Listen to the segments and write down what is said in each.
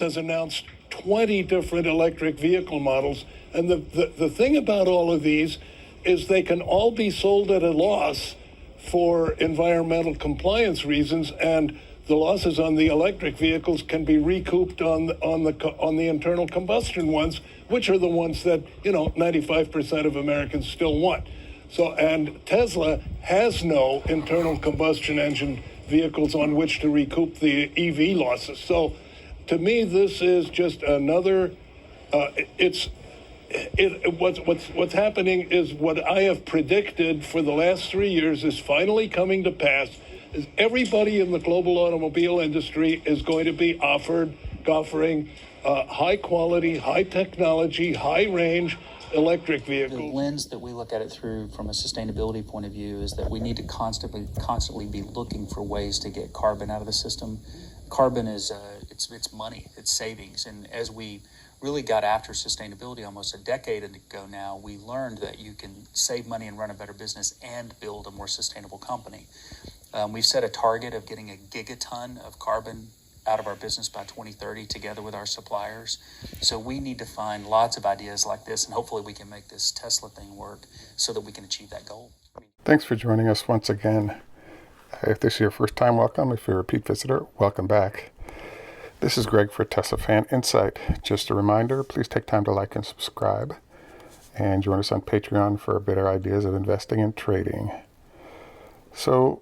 has announced 20 different electric vehicle models. And the thing about all of these is they can all be sold at a loss for environmental compliance reasons, and the losses on the electric vehicles can be recouped on the internal combustion ones, which are the ones that 95% of Americans still want. So, and Tesla has no internal combustion engine vehicles on which to recoup the EV losses. So, to me, this is just another. What's happening is what I have predicted for the last 3 years is finally coming to pass. Is everybody in the global automobile industry is going to be offering high quality, high technology, high range electric vehicles. The lens that we look at it through from a sustainability point of view is that we need to constantly be looking for ways to get carbon out of the system. Carbon is it's money, it's savings, and as we really got after sustainability almost a decade ago now, we learned that you can save money and run a better business and build a more sustainable company. We've set a target of getting a gigaton of carbon out of our business by 2030 together with our suppliers. So we need to find lots of ideas like this, and hopefully we can make this Tesla thing work so that we can achieve that goal. Thanks for joining us once again. If this is your first time, welcome. If you're a repeat visitor, welcome back. This is Greg for Teslafaninsight. Just a reminder, please take time to like and subscribe, and join us on Patreon for better ideas of investing and trading. So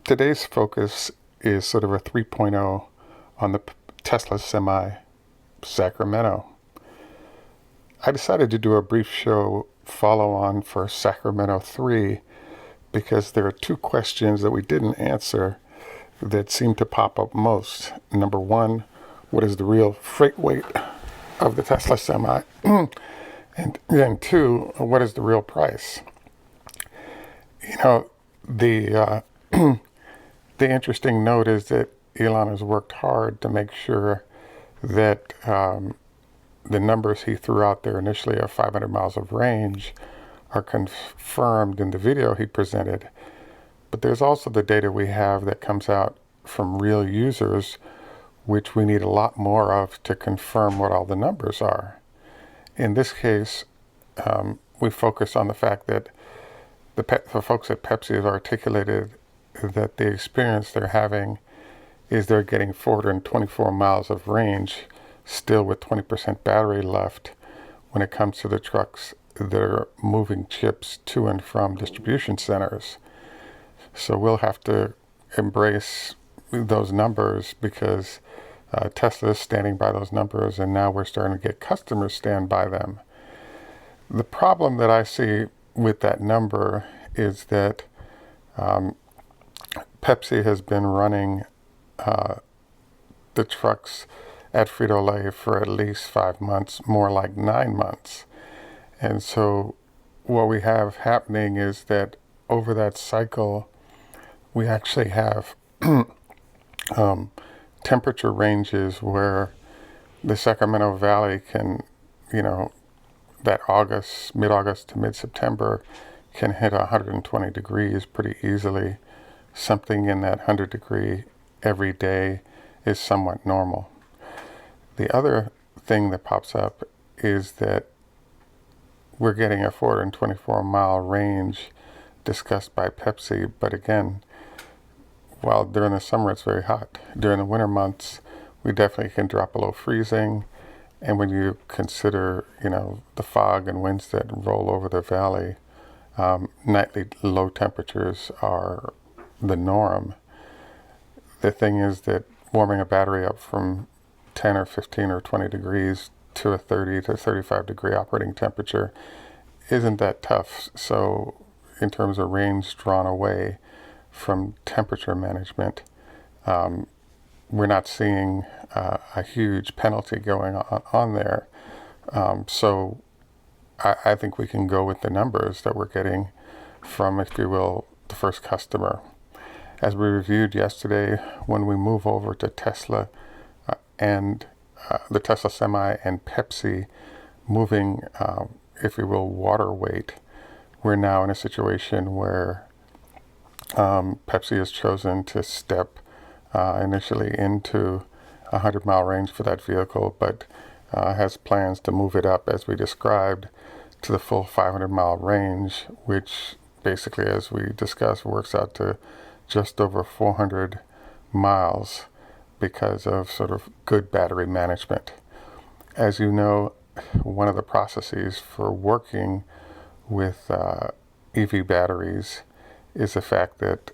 today's focus is sort of a 3.0 on the Tesla Semi Sacramento. I decided to do a brief show follow-on for Sacramento 3 because there are two questions that we didn't answer that seem to pop up most. Number one, what is the real freight weight of the Tesla Semi? And then two, what is the real price? The interesting note is that Elon has worked hard to make sure that the numbers he threw out there initially of 500 miles of range are confirmed in the video he presented. But there's also the data we have that comes out from real users, which we need a lot more of to confirm what all the numbers are. In this case, we focus on the fact that the folks at Pepsi have articulated that the experience they're having is they're getting 424 miles of range still with 20% battery left when it comes to the trucks that are moving chips to and from distribution centers. So we'll have to embrace those numbers because Tesla is standing by those numbers, and now we're starting to get customers stand by them. The problem that I see with that number is that Pepsi has been running the trucks at Frito-Lay for at least 5 months, more like 9 months. And so what we have happening is that over that cycle, we actually have temperature ranges where the Sacramento Valley can, that mid-August to mid-September can hit 120 degrees pretty easily. Something in that 100 degree every day is somewhat normal. The other thing that pops up is that we're getting a 424 mile range discussed by Pepsi, but again, while during the summer it's very hot, during the winter months we definitely can drop below freezing, and when you consider the fog and winds that roll over the valley, nightly low temperatures are the norm. The thing is that warming a battery up from 10 or 15 or 20 degrees to a 30 to 35 degree operating temperature isn't that tough. So in terms of range drawn away from temperature management, we're not seeing a huge penalty going on there. So I think we can go with the numbers that we're getting from, if you will, the first customer. As we reviewed yesterday, when we move over to Tesla and the Tesla Semi and Pepsi moving, if you will, water weight, we're now in a situation where Pepsi has chosen to step initially into 100-mile range for that vehicle, but has plans to move it up, as we described, to the full 500-mile range, which basically, as we discussed, works out to just over 400 miles because of sort of good battery management. As you know, one of the processes for working with EV batteries is the fact that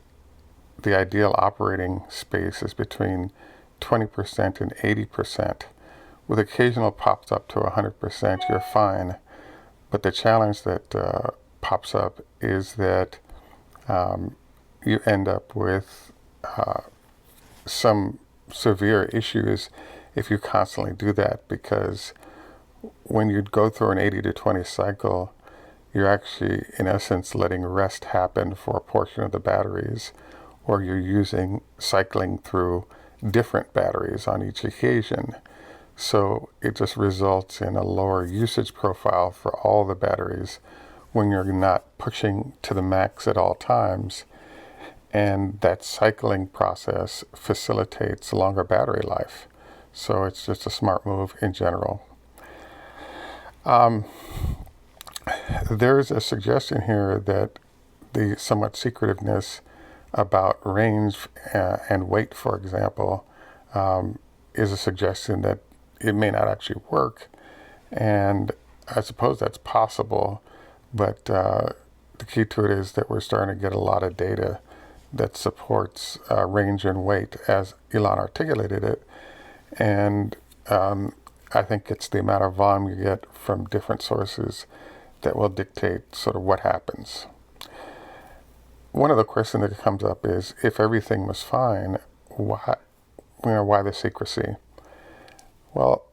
the ideal operating space is between 20% and 80%. With occasional pops up to 100%, you're fine. But the challenge that pops up is that you end up with some severe issues if you constantly do that, because when you go through an 80 to 20 cycle, you're actually, in essence, letting rest happen for a portion of the batteries, or you're cycling through different batteries on each occasion. So it just results in a lower usage profile for all the batteries when you're not pushing to the max at all times. And that cycling process facilitates longer battery life. So it's just a smart move in general. There's a suggestion here that the somewhat secretiveness about range and weight, for example, is a suggestion that it may not actually work. And I suppose that's possible, but the key to it is that we're starting to get a lot of data that supports range and weight as Elon articulated it. And I think it's the amount of volume you get from different sources that will dictate sort of what happens. One of the questions that comes up is, if everything was fine, why the secrecy? Well,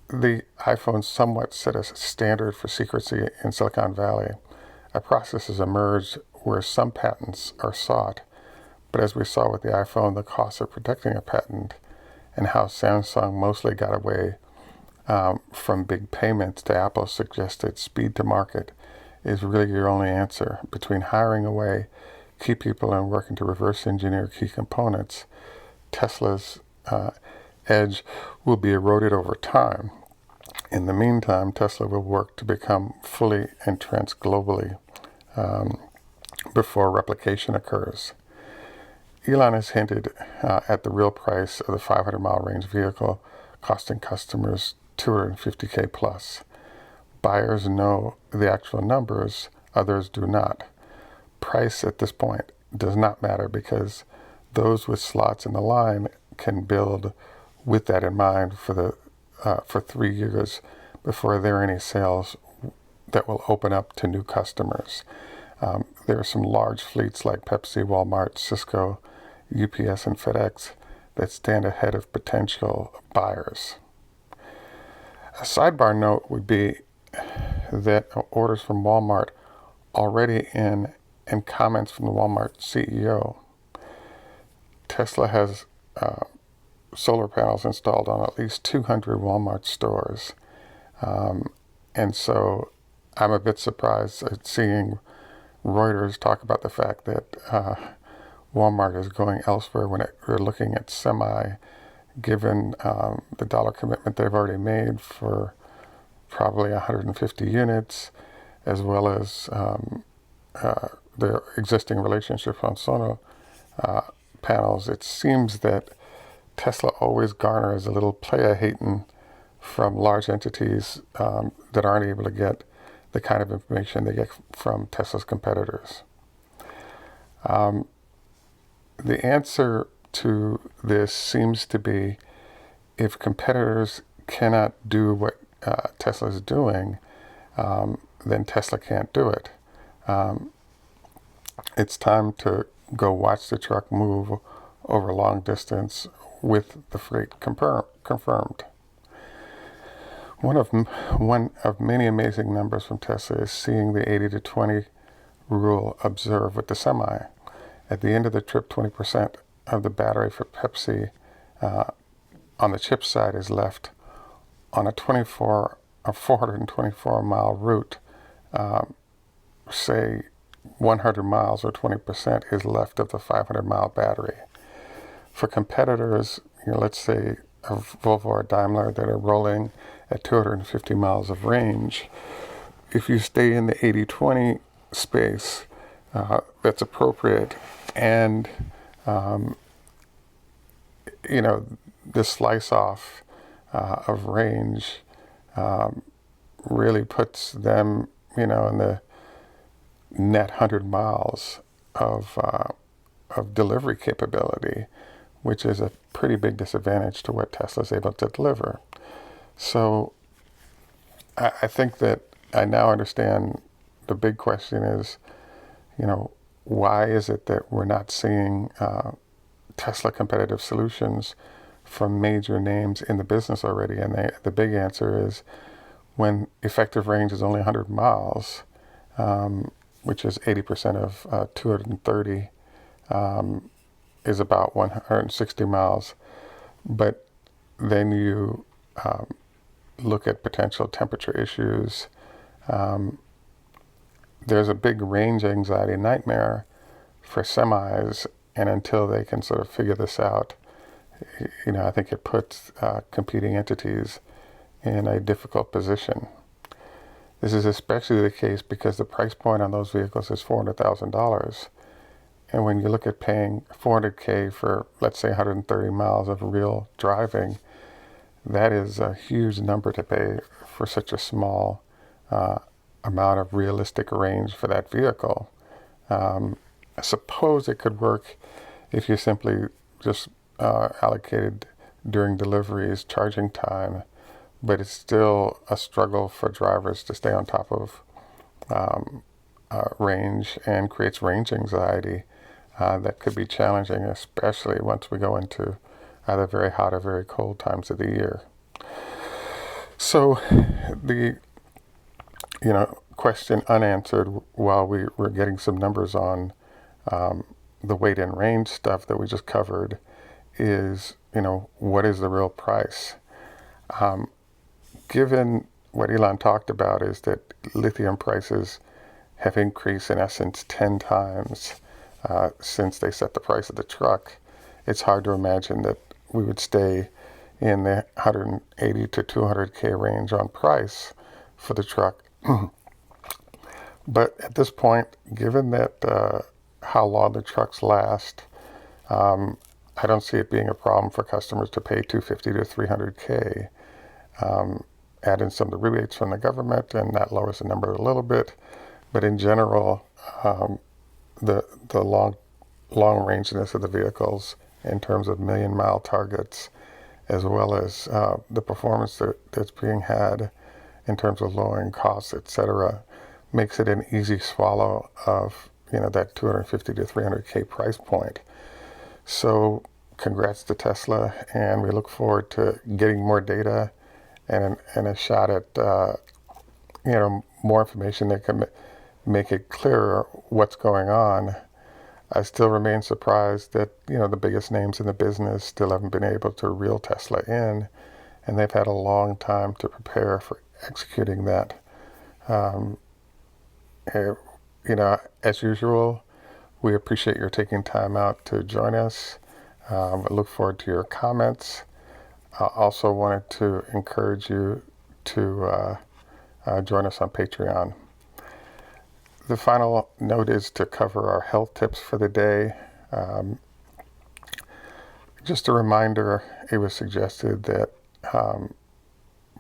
the iPhone somewhat set a standard for secrecy in Silicon Valley. A process has emerged where some patents are sought, but as we saw with the iPhone, the cost of protecting a patent and how Samsung mostly got away from big payments to Apple's suggested speed to market is really your only answer. Between hiring away key people and working to reverse engineer key components, Tesla's edge will be eroded over time. In the meantime, Tesla will work to become fully entrenched globally before replication occurs. Elon has hinted at the real price of the 500-mile range vehicle costing customers $250K plus. Buyers know the actual numbers, others do not. Price at this point does not matter because those with slots in the line can build with that in mind for 3 years before there are any sales that will open up to new customers. There are some large fleets like Pepsi, Walmart, Cisco, UPS, and FedEx that stand ahead of potential buyers. A sidebar note would be that orders from Walmart already in, and comments from the Walmart CEO. Tesla has solar panels installed on at least 200 Walmart stores. And so I'm a bit surprised at seeing Reuters talk about the fact that Walmart is going elsewhere when we're looking at semi, given the dollar commitment they've already made for probably 150 units, as well as their existing relationship on solar panels. It seems that Tesla always garners a little playa-hating from large entities that aren't able to get the kind of information they get from Tesla's competitors. The answer to this seems to be, if competitors cannot do what Tesla is doing, then Tesla can't do it. It's time to go watch the truck move over long distance with the freight confirmed. One of many amazing numbers from Tesla is seeing the 80 to 20 rule observed with the Semi. At the end of the trip, 20% of the battery for Pepsi on the chip side is left on a 424 mile route. Say 100 miles or 20% is left of the 500 mile battery. For competitors, let's say a Volvo or Daimler that are rolling at 250 miles of range. If you stay in the 80-20 space, that's appropriate, and the slice off of range really puts them, in the net 100 miles of delivery capability, which is a pretty big disadvantage to what Tesla's able to deliver. So I think that I now understand the big question is, why is it that we're not seeing Tesla competitive solutions from major names in the business already? And the big answer is, when effective range is only 100 miles, which is 80% of 230, is about 160 miles. But then you look at potential temperature issues. There's a big range anxiety nightmare for semis, and until they can sort of figure this out, I think it puts competing entities in a difficult position. This is especially the case because the price point on those vehicles is $400,000. And when you look at paying $400K for, let's say, 130 miles of real driving, that is a huge number to pay for such a small amount of realistic range for that vehicle. I suppose it could work if you simply just allocated during deliveries charging time, but it's still a struggle for drivers to stay on top of range, and creates range anxiety that could be challenging, especially once we go into either very hot or very cold times of the year. So the question unanswered while we were getting some numbers on the weight and range stuff that we just covered is, what is the real price? Given what Elon talked about is that lithium prices have increased in essence 10 times since they set the price of the truck, it's hard to imagine that we would stay in the 180 to 200K range on price for the truck. But at this point, given that how long the trucks last, I don't see it being a problem for customers to pay 250 to 300K. Add in some of the rebates from the government, and that lowers the number a little bit. But in general, the long rangeness of the vehicles in terms of million-mile targets, as well as the performance that's being had in terms of lowering costs, etc., makes it an easy swallow of that 250 to 300K price point. So congrats to Tesla, and we look forward to getting more data and a shot at more information that can make it clearer what's going on. I still remain surprised that the biggest names in the business still haven't been able to reel Tesla in, and they've had a long time to prepare for executing that. As usual, we appreciate your taking time out to join us. I look forward to your comments. I also wanted to encourage you to join us on Patreon. The final note is to cover our health tips for the day. Just a reminder, it was suggested that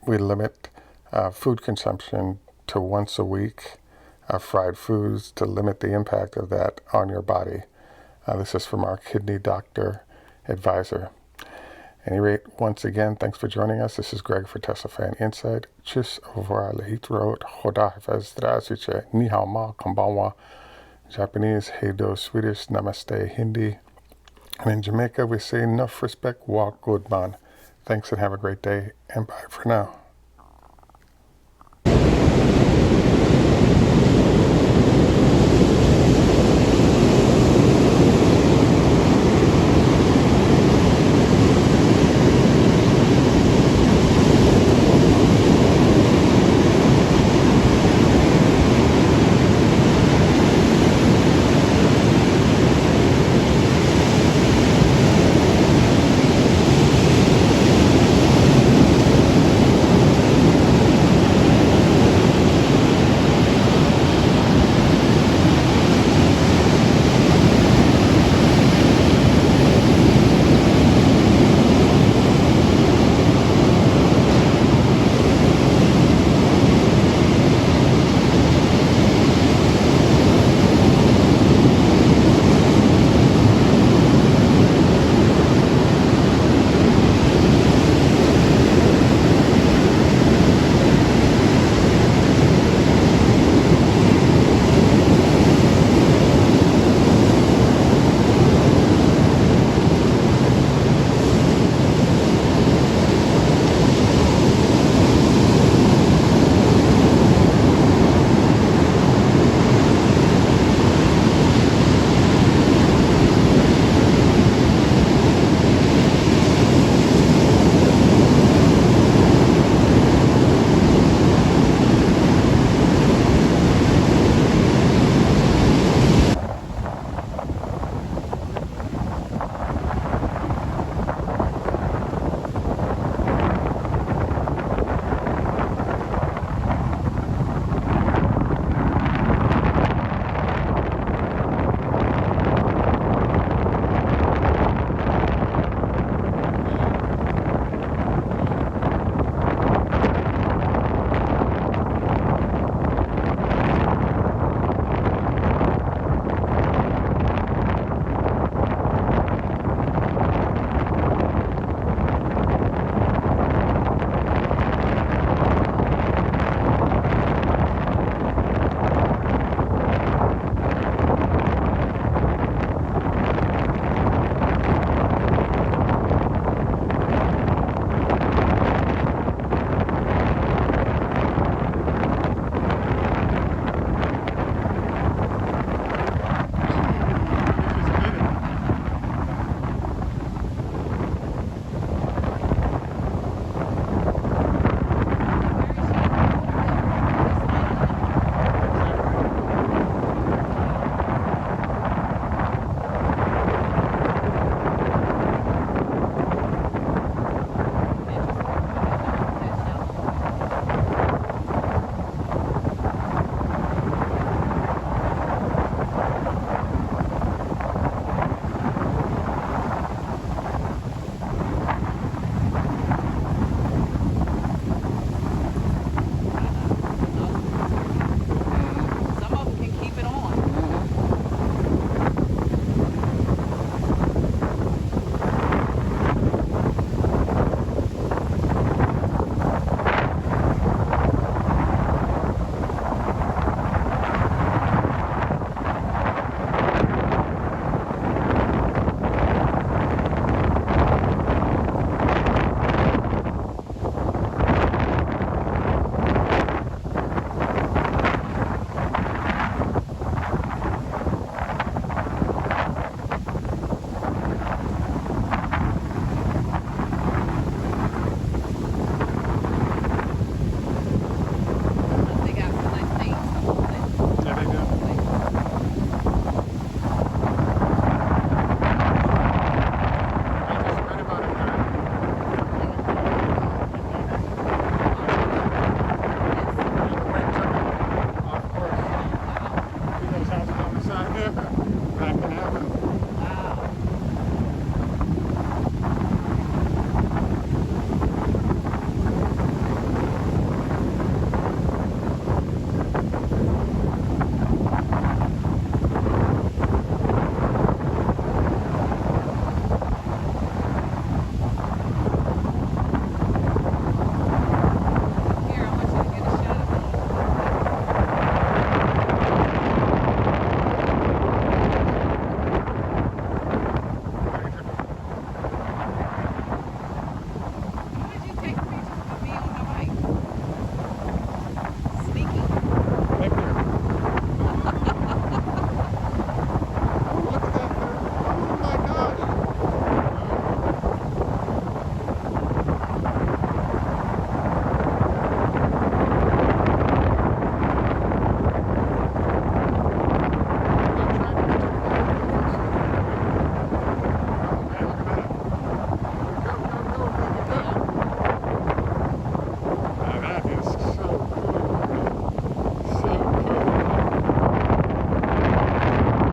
we limit food consumption to once a week of fried foods to limit the impact of that on your body. This is from our kidney doctor advisor. At any rate, once again, thanks for joining us. This is Greg for Teslafaninsight. Tschüss, au revoir, lehitrot, choda hafiz, zdravstvuyte, ni hao ma, konbanwa, Japanese, heido, Swedish, namaste, Hindi. And in Jamaica, we say enough respect, walk good man. Thanks and have a great day, and bye for now.